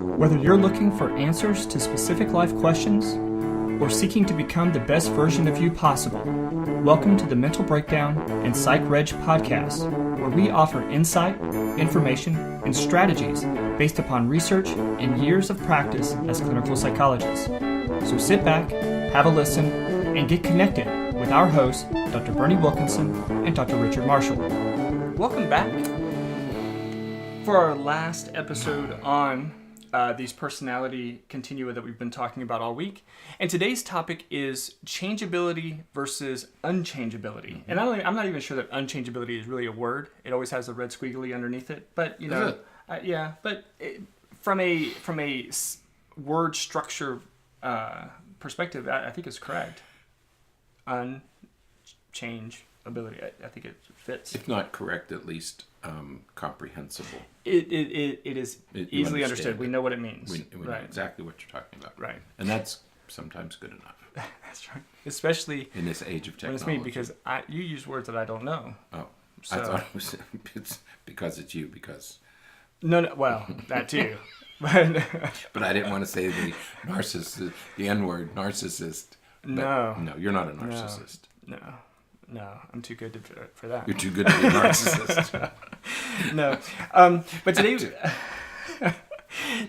Whether you're looking for answers to specific life questions or seeking to become the best version of you possible, welcome to the Mental Breakdown and Psych Reg podcast, where we offer insight, information, and strategies based upon research and years of practice as clinical psychologists. So sit back, have a listen, and get connected with our hosts, Dr. Berney Wilkinson and Dr. Richard Marshall. Welcome back for our last episode on these personality continua that we've been talking about all week. And today's topic is changeability versus unchangeability. And I'm not even sure that unchangeability is really a word. It always has a red squiggly underneath it. But, you know, from a word structure perspective, I think it's correct. Unchangeability. I think it fits. If not correct, at least comprehensible. It is easily understood. We know what it means. We know exactly what you're talking about. Right. And that's sometimes good enough. That's right. Especially in this age of technology. When it's me, because you use words that I don't know. Oh. So. I thought it's because it's you, because... No, well, that too. But I didn't want to say the narcissist, the N-word, narcissist. No, you're not a narcissist. No, I'm too good for that. You're too good to be a narcissist. No, but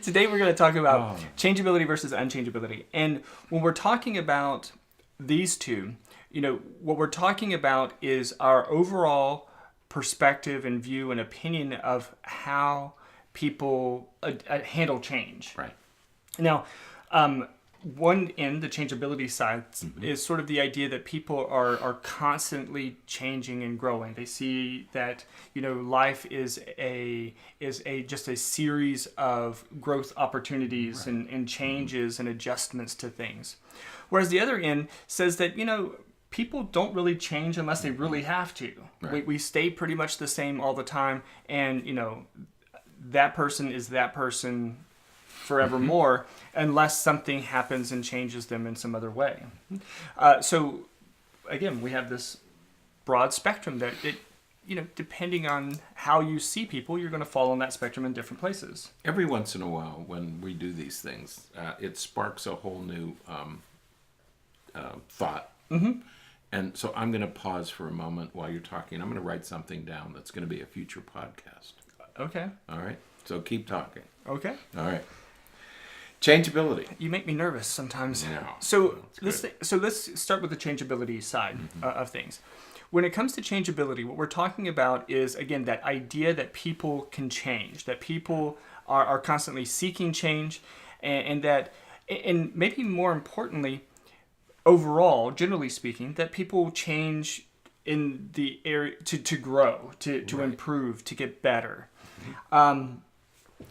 today we're going to talk about changeability versus unchangeability. And when we're talking about these two, you know, what we're talking about is our overall perspective and view and opinion of how people handle change. Right. Now, one end, the changeability side, is sort of the idea that people are constantly changing and growing. They see that, you know, life is just a series of growth opportunities and changes and adjustments to things. Whereas the other end says that, you know, people don't really change unless they really have to. Right. We stay pretty much the same all the time, and, you know, that person is that person forevermore, unless something happens and changes them in some other way. So, again, we have this broad spectrum that you know, depending on how you see people, you're going to fall on that spectrum in different places. Every once in a while, when we do these things, it sparks a whole new thought. Mm-hmm. And so I'm going to pause for a moment while you're talking. I'm going to write something down that's going to be a future podcast. Okay. All right. So keep talking. Okay. All right. Changeability. You make me nervous sometimes. No, so let's start with the changeability side of things. When it comes to changeability, what we're talking about is, again, that idea that people can change, that people are constantly seeking change, and that, and maybe more importantly, overall, generally speaking, that people change in the area to grow, to right. improve, to get better.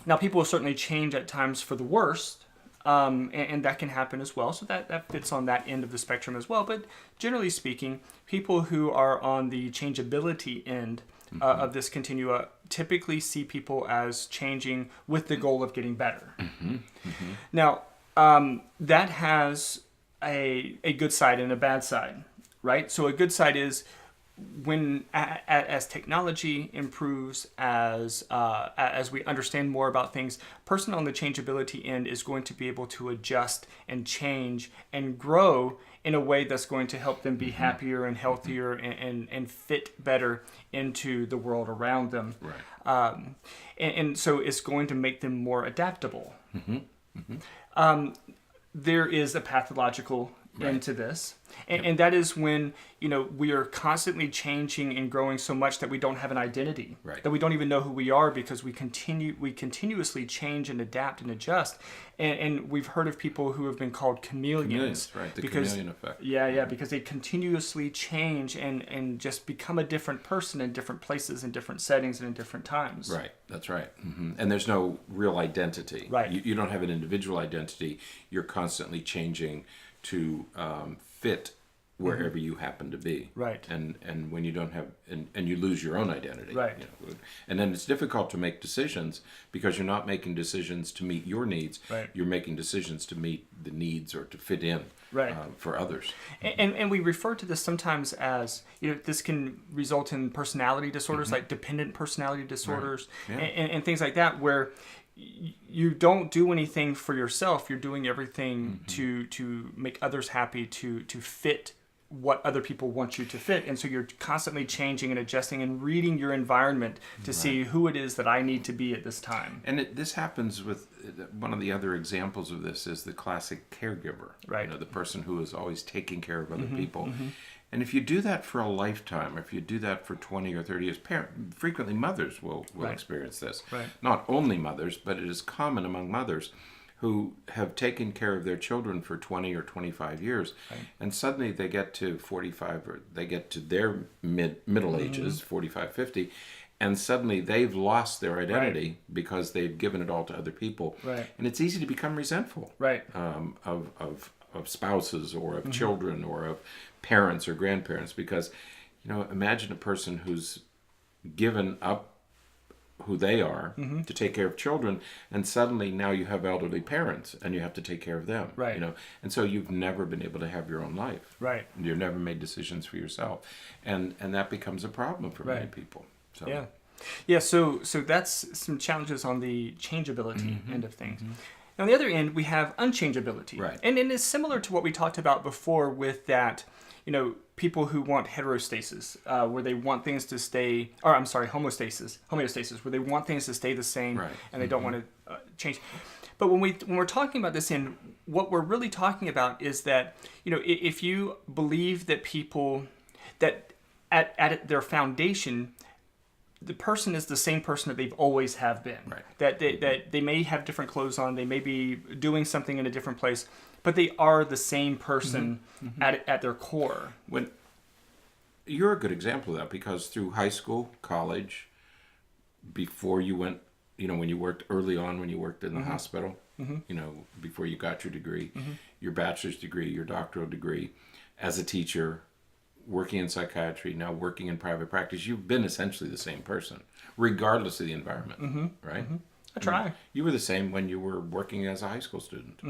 Now, people will certainly change at times for the worst, and that can happen as well. So that fits on that end of the spectrum as well. But generally speaking, people who are on the changeability end of this continua typically see people as changing with the goal of getting better. Mm-hmm. Mm-hmm. Now, that has a good side and a bad side, right? So a good side is when as technology improves, as we understand more about things, person on the changeability end is going to be able to adjust and change and grow in a way that's going to help them be happier and healthier and fit better into the world around them. Right. And so it's going to make them more adaptable. Mm-hmm. Mm-hmm. There is a pathological into this, and that is when, you know, we are constantly changing and growing so much that we don't have an identity, right. that we don't even know who we are, because we continuously change and adapt and adjust, and we've heard of people who have been called chameleons, right? The because, chameleon effect. Yeah, because they continuously change and just become a different person in different places, in different settings, and in different times. Right, that's right. Mm-hmm. And there's no real identity. Right. You don't have an individual identity. You're constantly changing to fit wherever you happen to be. Right. And when you don't have, and you lose your own identity. Right. You know, and then it's difficult to make decisions because you're not making decisions to meet your needs. Right. You're making decisions to meet the needs or to fit in for others. And we refer to this sometimes as, you know, this can result in personality disorders, like dependent personality disorders, right. and things like that, where you don't do anything for yourself. You're doing everything to make others happy, to fit what other people want you to fit. And so you're constantly changing and adjusting and reading your environment to see who it is that I need to be at this time. And this happens with one of the other examples of this is the classic caregiver. Right. The person who is always taking care of other people. And if you do that for a lifetime, or if you do that for 20 or 30 years, frequently mothers will experience this. Right. Not only mothers, but it is common among mothers who have taken care of their children for 20 or 25 years. Right. And suddenly they get to 45, or they get to their middle ages, 45, 50, and suddenly they've lost their identity because they've given it all to other people. Right. And it's easy to become resentful of spouses or of children or of parents or grandparents, because imagine a person who's given up who they are to take care of children, and suddenly now you have elderly parents and you have to take care of them. Right. And so you've never been able to have your own life. Right. You've never made decisions for yourself, and that becomes a problem for many people. So So that's some challenges on the changeability end of things. Now, on the other end, we have unchangeability. Right. And it's similar to what we talked about before with that, people who want heterostasis, where they want things to stay, or I'm sorry, homeostasis, where they want things to stay the same and they don't want to change. But when we're talking about this end, what we're really talking about is that, if you believe that people, that at their foundation, the person is the same person that they've always have been. Right. That they may have different clothes on, they may be doing something in a different place, but they are the same person at their core. When you're a good example of that, because through high school, college, before you went, when you worked early on, when you worked in the hospital, before you got your degree, your bachelor's degree, your doctoral degree, as a teacher, working in psychiatry, now working in private practice, you've been essentially the same person, regardless of the environment, right? I try. You were the same when you were working as a high school student,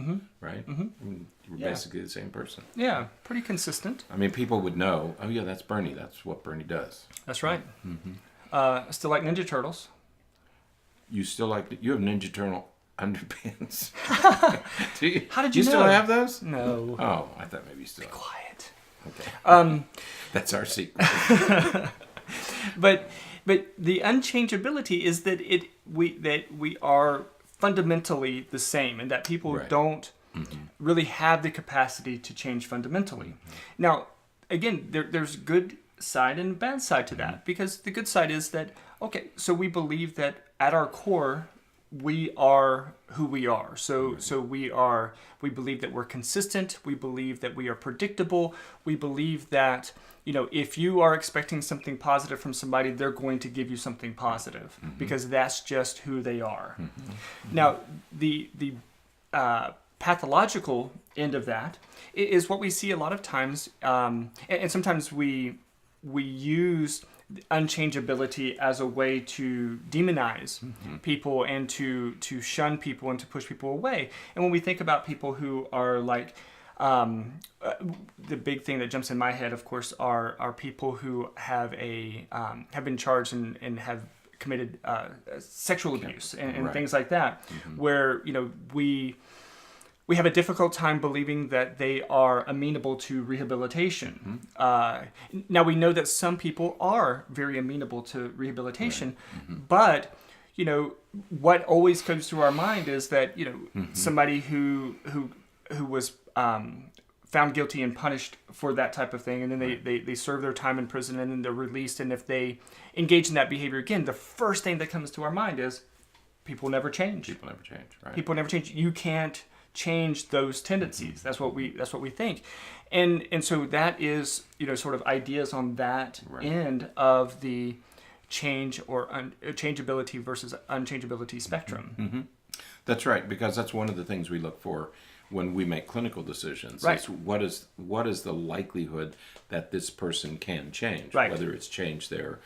right? You were basically the same person. Yeah, pretty consistent. I mean, people would know, oh yeah, that's Berney. That's what Berney does. That's right. Still like Ninja Turtles. You still like, you have Ninja Turtle underpants. How did you still have those? No. Oh, I thought maybe you still. Be quiet. Okay. That's our secret. But the unchangeability is that we are fundamentally the same, and that people don't really have the capacity to change fundamentally. Now, again, there's good side and bad side to that, because the good side is that, okay, so we believe that at our core we are who we are. So we believe that we're consistent. We believe that we are predictable. We believe that, if you are expecting something positive from somebody, they're going to give you something positive because that's just who they are. Now, the pathological end of that is what we see a lot of times, and sometimes we use unchangeability as a way to demonize people and to shun people and to push people away. And when we think about people who are like, the big thing that jumps in my head, of course, are people who have been charged and have committed sexual abuse and things like that, where we have a difficult time believing that they are amenable to rehabilitation. Now, we know that some people are very amenable to rehabilitation, but, what always comes to our mind is that, somebody who was found guilty and punished for that type of thing, and then they serve their time in prison, and then they're released, and if they engage in that behavior again, the first thing that comes to our mind is people never change. People never change, right? People never change. You can't change those tendencies. That's what we think, and so that is sort of ideas on that end of the change or changeability versus unchangeability spectrum. That's right, because that's one of the things we look for when we make clinical decisions. Right. Is what is the likelihood that this person can change? Right. Whether it's changed their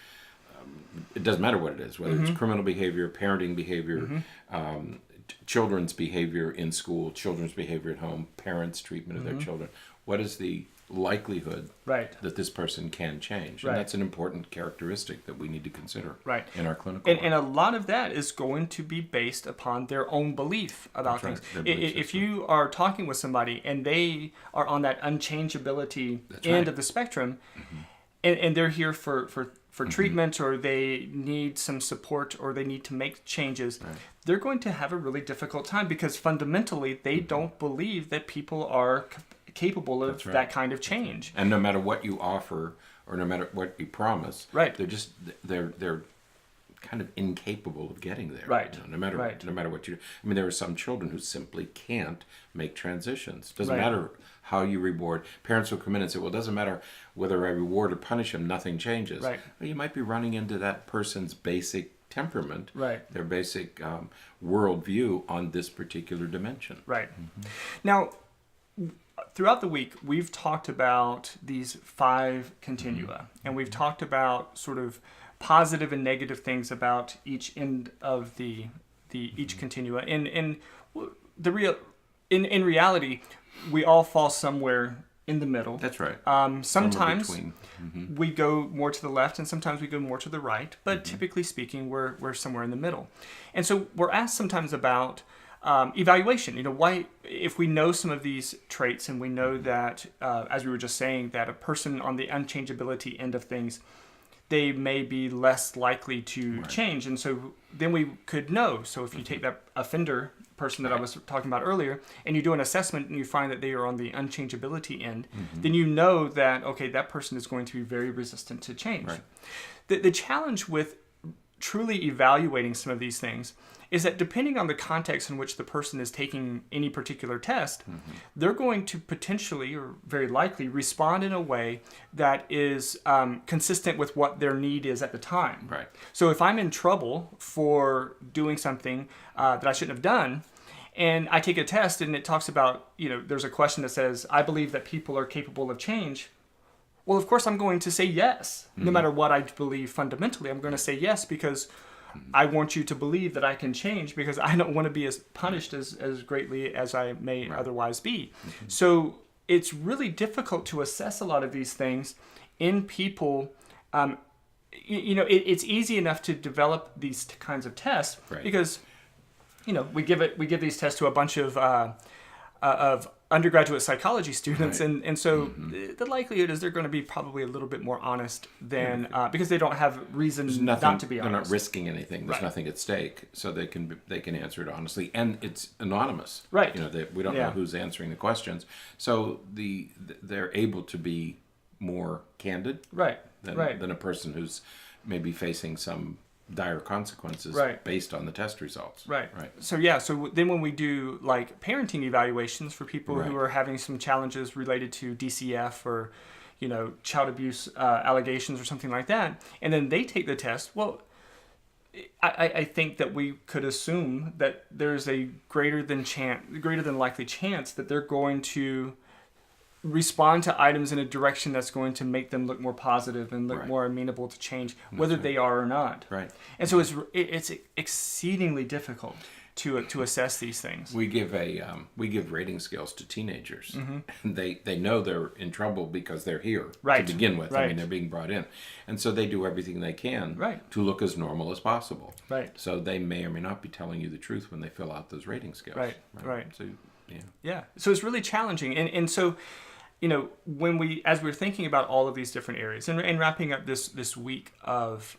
it doesn't matter what it is, whether it's criminal behavior, parenting behavior, children's behavior in school, children's behavior at home, parents' treatment of their children. What is the likelihood Right. that this person can change. Right. And that's an important characteristic that we need to consider Right. in our clinical work. And a lot of that is going to be based upon their own belief about That's things. right, their belief If system. you are talking with somebody and they are on that unchangeability That's end right. of the spectrum, and they're here for treatment, or they need some support, or they need to make changes, they're going to have a really difficult time because fundamentally they don't believe that people are capable of that kind of change. And no matter what you offer or no matter what you promise, Right. they're kind of incapable of getting there. Right. No matter what you do. I mean, there are some children who simply can't make transitions. Doesn't matter how you reward. Parents will come in and say, well, it doesn't matter whether I reward or punish them, nothing changes. Right. Well, you might be running into that person's basic temperament, their basic worldview on this particular dimension. Right. Now, throughout the week, we've talked about these 5 continua, and we've talked about sort of positive and negative things about each end of the each continua. In reality, we all fall somewhere in the middle. That's right. Sometimes Somewhere between. we go more to the left, and sometimes we go more to the right. But typically speaking, we're somewhere in the middle. And so we're asked sometimes about evaluation. Why, if we know some of these traits, and we know that, as we were just saying, that a person on the unchangeability end of things, they may be less likely to change. And so then we could know. So if you take that offender person that I was talking about earlier, and you do an assessment and you find that they are on the unchangeability end, then you know that, okay, that person is going to be very resistant to change. Right. The challenge with truly evaluating some of these things is that depending on the context in which the person is taking any particular test, they're going to potentially or very likely respond in a way that is consistent with what their need is at the time. Right. So if I'm in trouble for doing something that I shouldn't have done, and I take a test and it talks about, there's a question that says, I believe that people are capable of change. Well, of course, I'm going to say yes. No matter what I believe fundamentally, I'm going to say yes because I want you to believe that I can change, because I don't want to be as punished as greatly as I may otherwise be. So it's really difficult to assess a lot of these things in people. It's easy enough to develop these kinds of tests because, we give these tests to a bunch of undergraduate psychology students, and so the likelihood is they're going to be probably a little bit more honest than because they don't have reason not to be honest. They're not risking anything. There's nothing at stake, so they can answer it honestly, and it's anonymous. Right. We don't know who's answering the questions, so they're able to be more candid. Than a person who's maybe facing some dire consequences based on the test results. Right. So then when we do like parenting evaluations for people who are having some challenges related to DCF or, child abuse allegations or something like that, and then they take the test, well, I think that we could assume that there's a greater than likely chance that they're going to respond to items in a direction that's going to make them look more positive and look more amenable to change, whether they are or not. Right. And so it's exceedingly difficult to assess these things. We give rating scales to teenagers. And they know they're in trouble because they're here to begin with. I mean, they're being brought in, and so they do everything they can to look as normal as possible. Right. So they may or may not be telling you the truth when they fill out those rating scales. Right. So So it's really challenging, and so. As we're thinking about all of these different areas and wrapping up this week of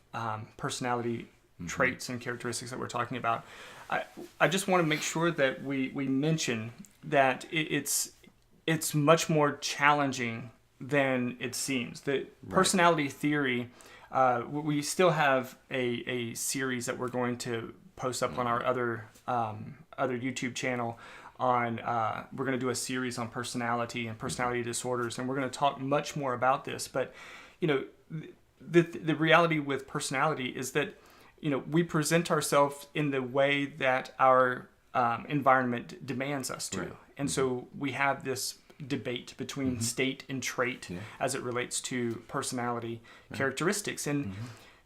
personality traits and characteristics that we're talking about, I just want to make sure that we mention that it's much more challenging than it seems. The personality theory, we still have a series that we're going to post up on our other YouTube channel. We're going to do a series on personality and personality disorders, and we're going to talk much more about this. But the reality with personality is that we present ourselves in the way that our environment demands us to, and so we have this debate between state and trait as it relates to personality characteristics. And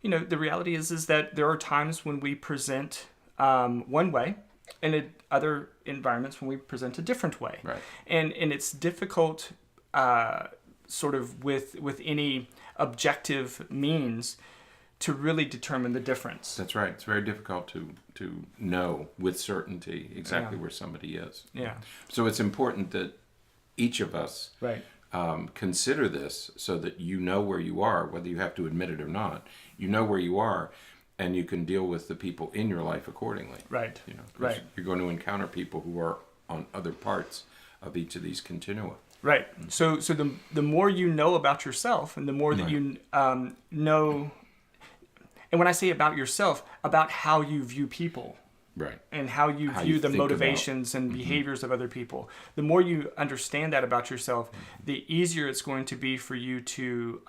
the reality is that there are times when we present one way, and in other environments when we present a different way. And it's difficult sort of with any objective means to really determine the difference. That's right. It's very difficult to know with certainty exactly where somebody is. Yeah. So it's important that each of us Right. consider this so that you know where you are, whether you have to admit it or not. You know where you are, and you can deal with the people in your life accordingly. Right. 'Cause Right. you're going to encounter people who are on other parts of each of these continua. Right. So the more you know about yourself, and the more that you know, and when I say about yourself, about how you view people. Right. And how you view the motivations and behaviors of other people. The more you understand that about yourself, the easier it's going to be for you to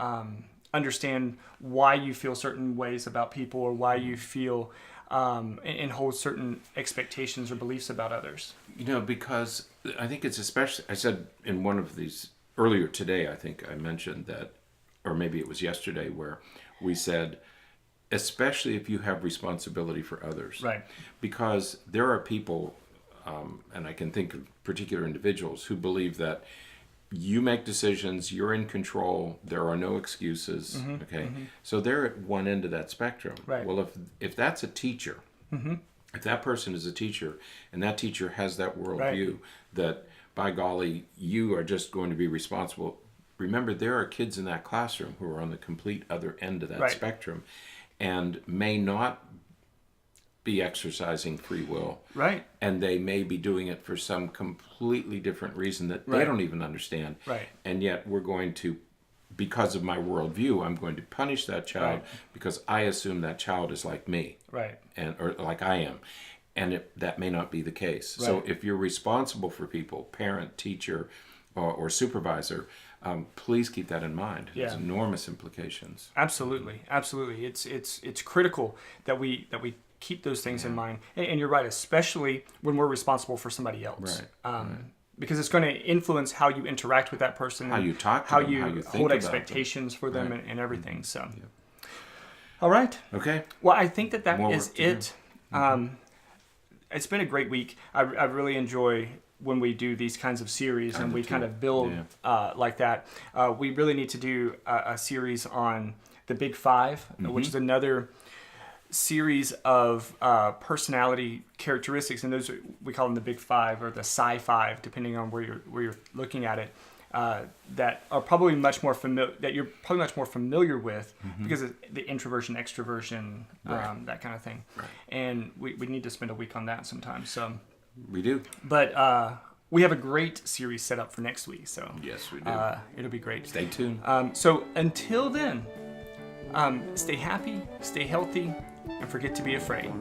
understand why you feel certain ways about people, or why you feel and hold certain expectations or beliefs about others. Because I think it's especially, I said in one of these earlier today, I think I mentioned that, or maybe it was yesterday, where we said, especially if you have responsibility for others. Right. Because there are people, and I can think of particular individuals, who believe that you make decisions, you're in control, there are no excuses. Okay. So they're at one end of that spectrum. Right. Well, if that's a teacher, if that person is a teacher, and that teacher has that worldview, that by golly, you are just going to be responsible. Remember, there are kids in that classroom who are on the complete other end of that spectrum, and may not be exercising free will. Right. And they may be doing it for some completely different reason that they don't even understand. Right. And yet we're going to, because of my worldview, I'm going to punish that child because I assume that child is like me. Right. Or like I am. And that may not be the case. Right. So if you're responsible for people, parent, teacher, or supervisor, please keep that in mind. It has enormous implications. Absolutely. It's critical that we keep those things in mind. And you're right, especially when we're responsible for somebody else. Right. Because it's going to influence how you interact with that person, how you talk to how them, you how you think hold about expectations them. for them, Right. and everything. So, all right. Okay. Well, I think that More is work to it. It's been a great week. I really enjoy when we do these kinds of series and we kind of build like that. We really need to do a series on the Big Five, which is another series of personality characteristics, and those we call them the Big Five or the Sci-Five, depending on where you're looking at it. That are probably much more that you're probably much more familiar with because of the introversion, extroversion, that kind of thing. Right. And we need to spend a week on that sometime. So we do. But we have a great series set up for next week. So yes, we do. It'll be great. Stay tuned. So until then, stay happy, stay healthy, and forget to be afraid.